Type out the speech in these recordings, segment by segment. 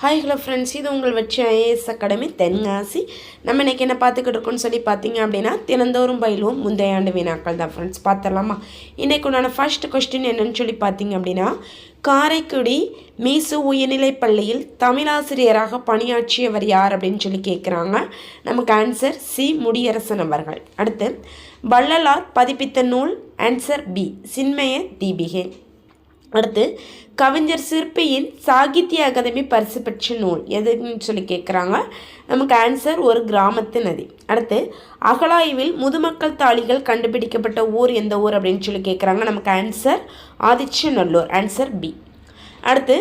Hi hello friends, இது உங்கள் வச்சு ஐஏஎஸ் அகாடமி தென்காசி. நம்ம இன்றைக்கி என்ன பார்த்துக்கிட்டு இருக்கோன்னு சொல்லி பார்த்தீங்க அப்படின்னா, தினந்தோறும் பயிலுவோம் முந்தைய ஆண்டு வினாக்கள் தான் ஃப்ரெண்ட்ஸ். பார்த்துடலாமா? இன்றைக்கு உண்டான ஃபர்ஸ்ட் கொஸ்டின் என்னன்னு சொல்லி பார்த்தீங்க அப்படின்னா, காரைக்குடி மீசு உயர்நிலைப் பள்ளியில் தமிழாசிரியராக பணியாற்றியவர் யார் அப்படின்னு சொல்லி கேட்குறாங்க. நமக்கு ஆன்சர் சி. முடியரசன் அவர்கள். அடுத்து, வள்ளலார் பதிப்பித்த நூல் ஆன்சர் பி. சின்மய தீபிகை. அடுத்து, கவிஞர் சிற்பியின் சாகித்ய அகாதமி பரிசு பெற்ற நூல் எதுன்னு சொல்லி கேட்குறாங்க. நமக்கு ஆன்சர் ஒரு கிராமத்து நதி. அடுத்து, அகழாய்வில் முதுமக்கள் தாளிகள் கண்டுபிடிக்கப்பட்ட ஊர் எந்த ஊர் அப்படின்னு சொல்லி கேட்குறாங்க. நமக்கு ஆன்சர் ஆதிச்சநல்லூர். Answer B. அடுத்து,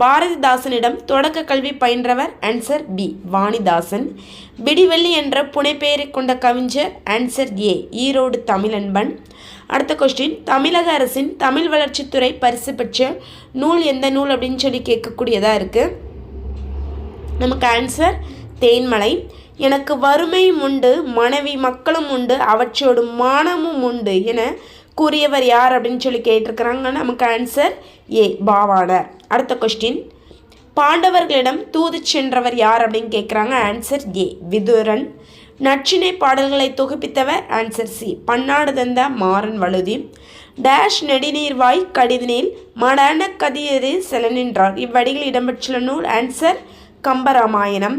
பாரதிதாசனிடம் தொடக்க கல்வி பயின்றவர். Answer B. வாணிதாசன். விடிவெள்ளி என்ற புனைப்பெயரை கொண்ட கவிஞர். Answer A. ஈரோடு தமிழன்பன். அடுத்த கொஸ்டின், தமிழக அரசின் தமிழ் வளர்ச்சித்துறை பரிசு பெற்ற நூல் எந்த நூல் அப்படின்னு சொல்லி கேட்கக்கூடியதாக இருக்குது. நமக்கு ஆன்சர் தேன்மலை. எனக்கு வறுமையும் உண்டு, மனைவி மக்களும் உண்டு, அவற்றோடு மானமும் உண்டு என கூறியவர் யார் அப்படின்னு சொல்லி கேட்டிருக்கிறாங்க. நமக்கு ஆன்சர் ஏ. பாவாணர். அடுத்த கொஸ்டின், பாண்டவர்களிடம் தூது சென்றவர் யார் அப்படின்னு கேட்குறாங்க. Answer A. விதுரன். நற்றினை பாடல்களை தொகுப்பித்தவர். Answer C. பன்னாடு தந்த மாறன் வழுதி. டேஷ் நெடுநீர்வாய் கடிதனில் மடான கதியது செல நின்றார் இவ்வடிகள் இடம்பெற்றுள்ள நூல். ஆன்சர் கம்பராமாயணம்.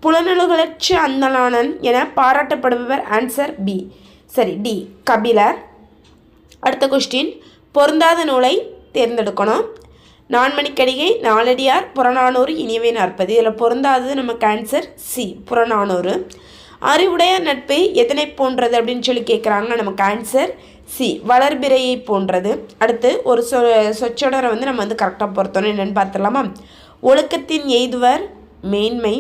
புலனலுகளற்ற அந்தலானன் என பாராட்டப்படுபவர். Answer B. டி. கபிலர். அடுத்த கொஸ்டின், பொருந்தாத நூலை தேர்ந்தெடுக்கணும். நான்மணிக்கடிகை, நாலடியார், புறநானூறு, இனியவை 40. இதில் பொருந்தாதது நமக்கு ஆன்சர் சி. புறநானூறு. அறிவுடைய நட்பு எதனை போன்றது அப்படின்னு சொல்லி கேட்குறாங்க. நமக்கு ஆன்சர் சி. வளர்பிறையை போன்றது. அடுத்து, ஒரு சொற்றொடரை நம்ம கரெக்டாக பொறுத்தோம். என்னென்னு பார்த்துடலாமா? ஒழுக்கத்தின் எய்துவர் மேன்மை,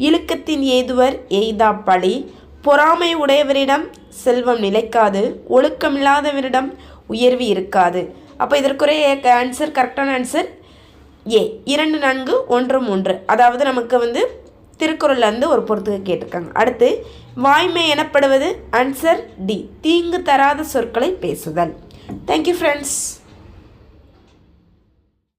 இழுக்கத்தின் எய்துவர் எய்தா பழி, பொறாமை உடையவரிடம் செல்வம் நிலைக்காது, ஒழுக்கமில்லாதவரிடம் உயர்வு இருக்காது. அப்போ இதற்குரிய ஆன்சர், கரெக்டான ஆன்சர் ஏ. 2, 4, 1, 3. அதாவது நமக்கு திருக்குறள்லேருந்து ஒரு பொறுத்துக்கு கேட்டிருக்காங்க. அடுத்து, வாய்மை எனப்படுவது. Answer D. தீங்கு தராத சொற்களை பேசுதல். Thank you friends.